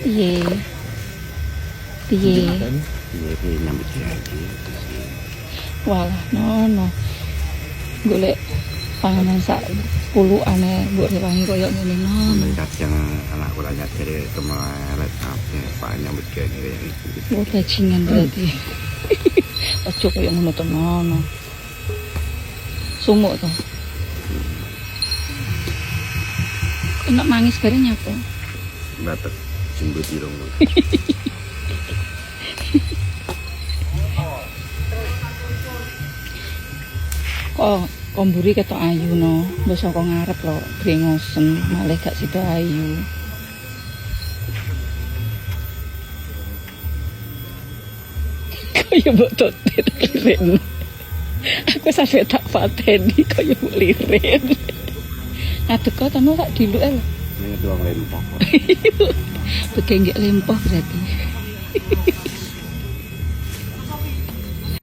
Piye? Piye? Piye nyambut gawe. Walah, no. Golek panganan sak puluhane mbok rewangi koyo ngene no. Kadang anak kula nyadari kemaret apa Pak nyambut gawe kayak gitu. Oh, bajingan berarti. Ojo koyo ngono to no. Sumuk to. Enak nangis bareng apa? Bapak jembut irung. Komburi ketok ayu no. Mbok saka ngarep lho, brengosen, malah gak sida ayu. Kaya mbok totet lirin. Aku sampe tak pateni kaya mbok lirin. Ngadeg kok temu tak diluke lho. Ini doang lempok. Begenggek lempoh berarti.